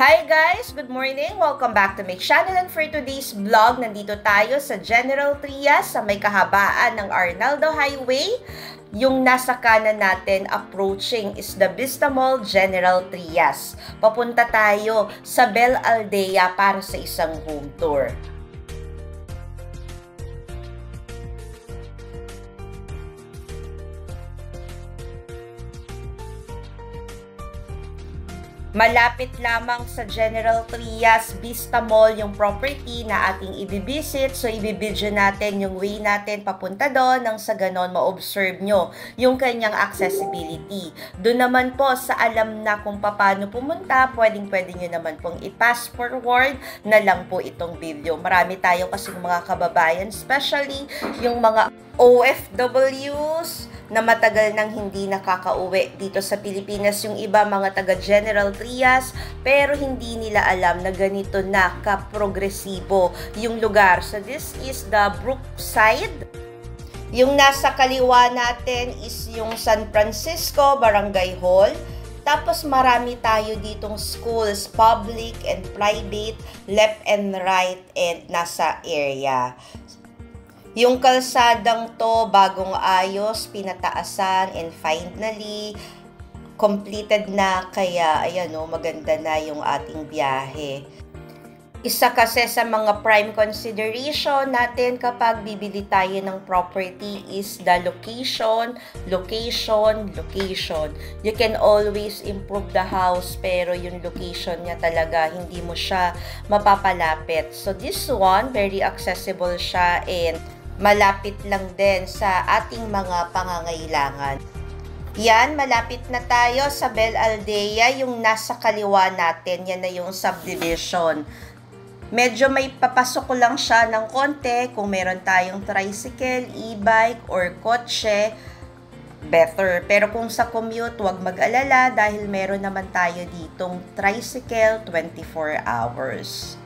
Hi guys! Good morning! Welcome back to my channel, and for today's vlog, nandito tayo sa General Trias sa may kahabaan ng Arnaldo Highway. Yung nasa kanan natin approaching is the Vista Mall General Trias. Papunta tayo sa Belle Aldea para sa isang home tour. Malapit lamang sa General Trias Vista Mall yung property na ating ibibisit. So, ibibidyo natin yung way natin papunta doon nang sa ganon ma-observe nyo yung kanyang accessibility. Doon naman po sa alam na kung paano pumunta, pwedeng-pwede nyo naman pong i-pass forward na lang po itong video. Marami tayo kasing mga kababayan, especially yung mga OFWs na matagal nang hindi nakakauwi dito sa Pilipinas, yung iba mga taga General Trias, pero hindi nila alam na ganito na kaprogresibo yung lugar. So this is the Brookside. Yung nasa kaliwa natin is yung San Francisco Barangay Hall. Tapos marami tayo ditong schools, public and private, left and right, and nasa area. Yung kalsadang to, bagong ayos, pinataasan, and finally, completed na. Kaya, ayan o, maganda na yung ating biyahe. Isa kasi sa mga prime consideration natin kapag bibili tayo ng property is the location, location, location. You can always improve the house, pero yung location niya talaga, hindi mo siya mapapalapit. So this one, very accessible siya and malapit lang din sa ating mga pangangailangan. Yan, malapit na tayo sa Belle Aldea, yung nasa kaliwa natin, yan na yung subdivision. Medyo may papasok lang siya ng konti, kung meron tayong tricycle, e-bike, or kotse, better. Pero kung sa commute, huwag mag-alala dahil meron naman tayo ditong tricycle 24 hours.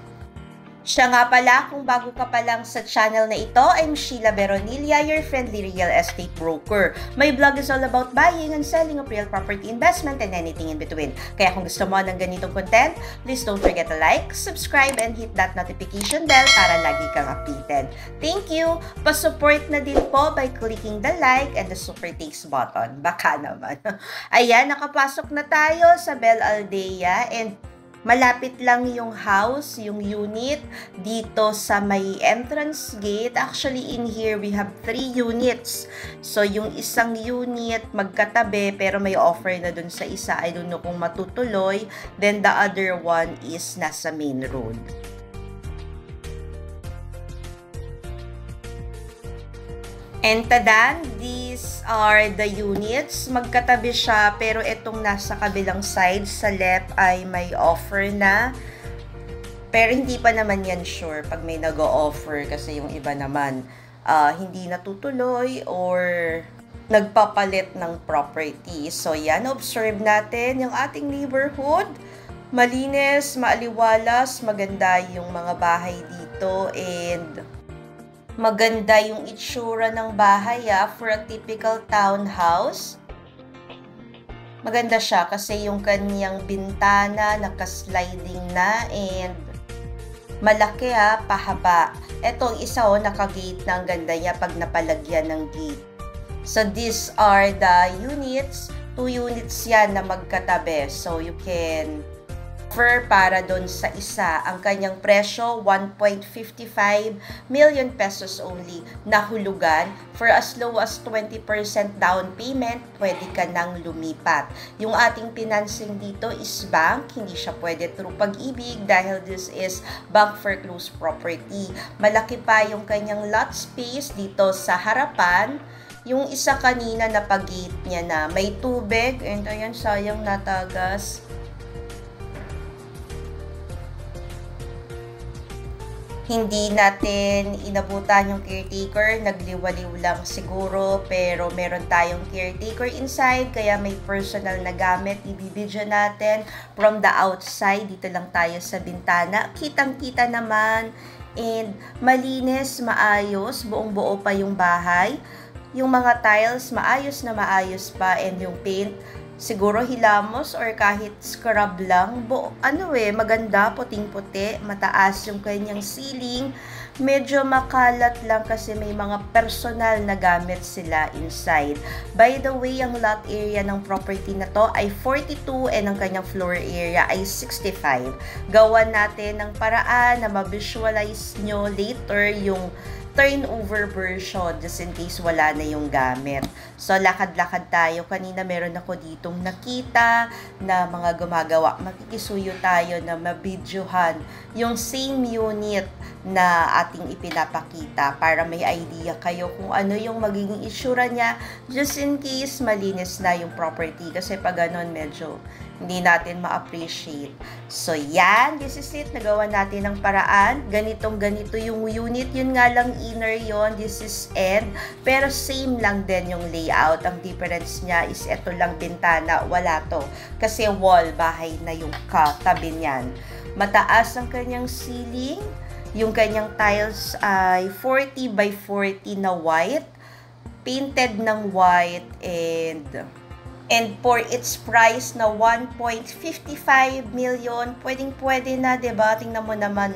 Siya nga pala, kung bago ka pa lang sa channel na ito, I'm Sheila Veronilla, your friendly real estate broker. My blog is all about buying and selling of real property investment and anything in between. Kaya kung gusto mo ng ganitong content, please don't forget to like, subscribe, and hit that notification bell para lagi kang updated. Thank you! Pasupport na din po by clicking the like and the super thanks button. Baka naman. Ayan, nakapasok na tayo sa Belle Aldea and malapit lang yung house, yung unit, dito sa may entrance gate. Actually, in here, we have 3 units. So, yung isang unit, magkatabi, pero may offer na dun sa isa. I don't know kung matutuloy. Then, the other one is nasa main road. And tadan, these are the units. Magkatabi siya, pero itong nasa kabilang side, sa left, ay may offer na. Pero hindi pa naman yan sure pag may nag-o-offer kasi yung iba naman hindi natutuloy or nagpapalit ng property. So yan, observe natin yung ating neighborhood. Malinis, maaliwalas, maganda yung mga bahay dito and maganda yung itsura ng bahay for a typical townhouse. Maganda siya kasi yung kanyang bintana naka-sliding na and malaki pahaba. Etong isa naka-gate na, ang ganda niya pag napalagyan ng gate. So these are the units. 2 units yan na magkatabi. So you can para doon sa isa. Ang kanyang presyo, 1.55 million pesos only na hulugan. For as low as 20% down payment, pwede ka nang lumipat. Yung ating financing dito is bank, hindi siya pwede through Pag-ibig dahil this is bank foreclosed property. Malaki pa yung kanyang lot space dito sa harapan. Yung isa kanina na pag-gate niya na may tubig, and ayan, sayang natagas. Hindi natin inabutan yung caretaker, nagliwaliw lang siguro, pero meron tayong caretaker inside, kaya may personal na gamit. Ibibidyo natin from the outside, dito lang tayo sa bintana. Kitang-kita naman, and malinis, maayos, buong-buo pa yung bahay. Yung mga tiles, maayos na maayos pa, and yung paint, siguro hilamos or kahit scrub lang. Maganda, puting-puti, mataas yung kanyang ceiling. Medyo makalat lang kasi may mga personal na gamit sila inside. By the way, ang lot area ng property na to ay 42 and ang kanyang floor area ay 65. Gawan natin ng paraan na ma-visualize nyo later yung turnover version just in case wala na yung gamit. So, lakad-lakad tayo. Kanina meron ako ditong nakita na mga gumagawa. Makikisuyo tayo na mabidyohan yung same unit na ating ipinapakita para may idea kayo kung ano yung magiging itsura niya just in case malinis na yung property. Kasi pag ganun, medyo hindi natin ma-appreciate. So, yan. This is it. Nagawa natin ng paraan. Ganito yung unit. Yun nga lang inner yon. This is end. Pero same lang din yung layout. Ang difference niya is ito lang bintana. Wala to. Kasi wall, bahay na yung katabi niyan. Mataas ang kanyang ceiling. Yung kanyang tiles ay 40 by 40 na white. Painted ng white and for its price na 1.55 million, pwedeng-pwede na, diba? Tingnan mo naman,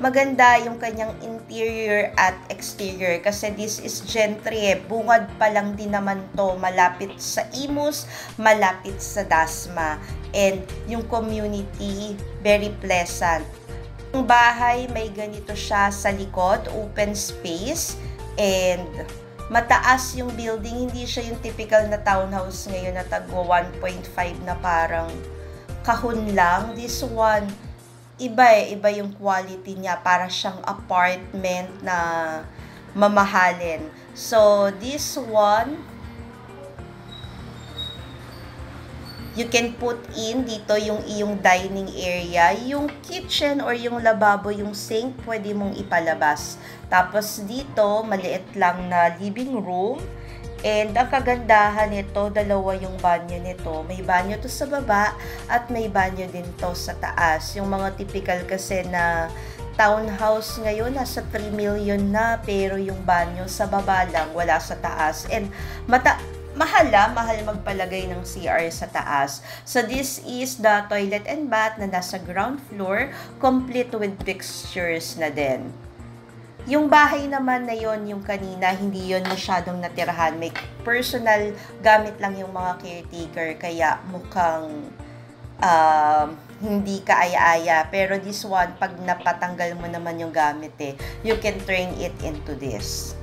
maganda yung kanyang interior at exterior kasi this is Gentry. Bungad pa lang din naman to, malapit sa Imus, malapit sa Dasma, and yung community, very pleasant. Yung bahay, may ganito siya sa likod, open space, and mataas yung building, hindi siya yung typical na townhouse ngayon na tagwa 1.5 na parang kahon lang. This one, iba yung quality niya, para siyang apartment na mamahalin. So, this one, you can put in dito yung iyong dining area, yung kitchen or yung lababo, yung sink, pwede mong ipalabas. Tapos dito, maliit lang na living room. And ang kagandahan nito, dalawa yung banyo nito. May banyo to sa baba at may banyo din to sa taas. Yung mga typical kasi na townhouse ngayon, nasa 3 million na, pero yung banyo sa baba lang, wala sa taas. And mahal magpalagay ng CR sa taas. So, this is the toilet and bath na nasa ground floor, complete with fixtures na din. Yung bahay naman na yon, yung kanina, hindi yon masyadong natirahan. May personal gamit lang yung mga caretaker, kaya mukhang hindi kaaya-aya. Pero this one, pag napatanggal mo naman yung gamit you can turn it into this.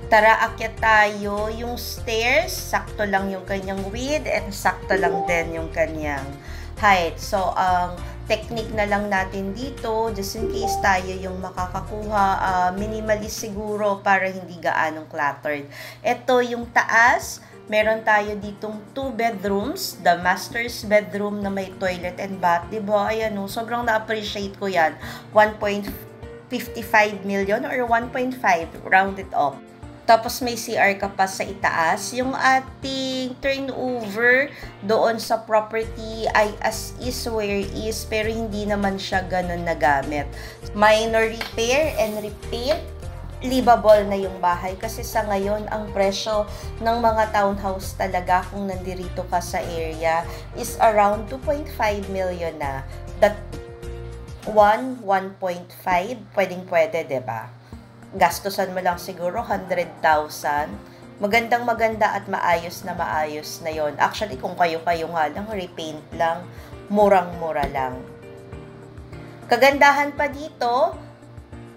Tara, akyat tayo. Yung stairs, sakto lang yung kanyang width and sakto lang din yung kanyang height. So, ang technique na lang natin dito, just in case tayo yung makakakuha, minimalist siguro para hindi gaanong cluttered. Ito yung taas. Meron tayo ditong 2 bedrooms, the master's bedroom na may toilet and bath. Diba? Ayan, sobrang na-appreciate ko yan. 1.55 million or 1.5, round it up. Tapos may CR ka pa sa itaas. Yung ating turnover doon sa property ay as is where is, pero hindi naman siya ganun nagamit. Minor repair and repaint. Livable na yung bahay kasi sa ngayon ang presyo ng mga townhouse talaga kung nandirito ka sa area is around 2.5 million na. That 1.5, pwedeng-pwede, diba? Gastusan mo lang siguro 100,000. Magandang-maganda at maayos na yon. Actually, kung kayo-kayo nga lang, repaint lang, murang-mura lang. Kagandahan pa dito,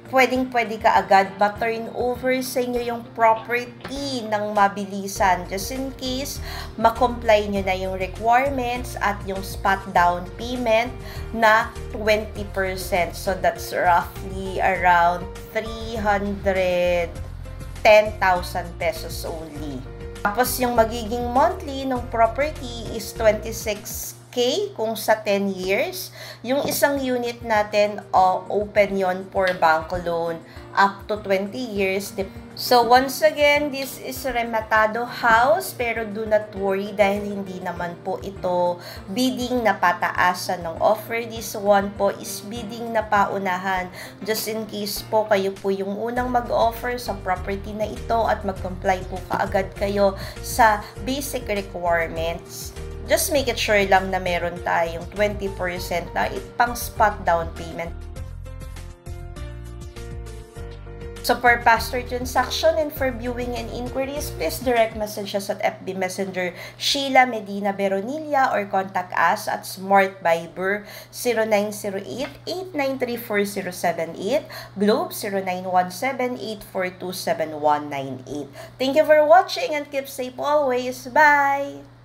pwedeng-pwede ka agad ma-turnover sa inyo yung property ng mabilisan. Just in case, ma-comply nyo na yung requirements at yung spot down payment na 20%. So, that's roughly around 310,000 pesos only. Tapos, yung magiging monthly ng property is 26K kung sa 10 years. Yung isang unit natin, open yon for bank loan up to 20 years. So, once again, this is Rematado House, pero do not worry dahil hindi naman po ito bidding na pataasan ng offer. This one po is bidding na paunahan. Just in case po kayo po yung unang mag-offer sa property na ito at mag-comply po kaagad kayo sa basic requirements. Just make it sure lang na meron tayong 20% na pang spot down payment. So for faster transaction and for viewing and inquiries, please direct message us at FB Messenger Sheila Medina Beronilla or contact us at Smart Viber 0908-893-4078, Globe 0917-842-7198. Thank you for watching and keep safe always. Bye!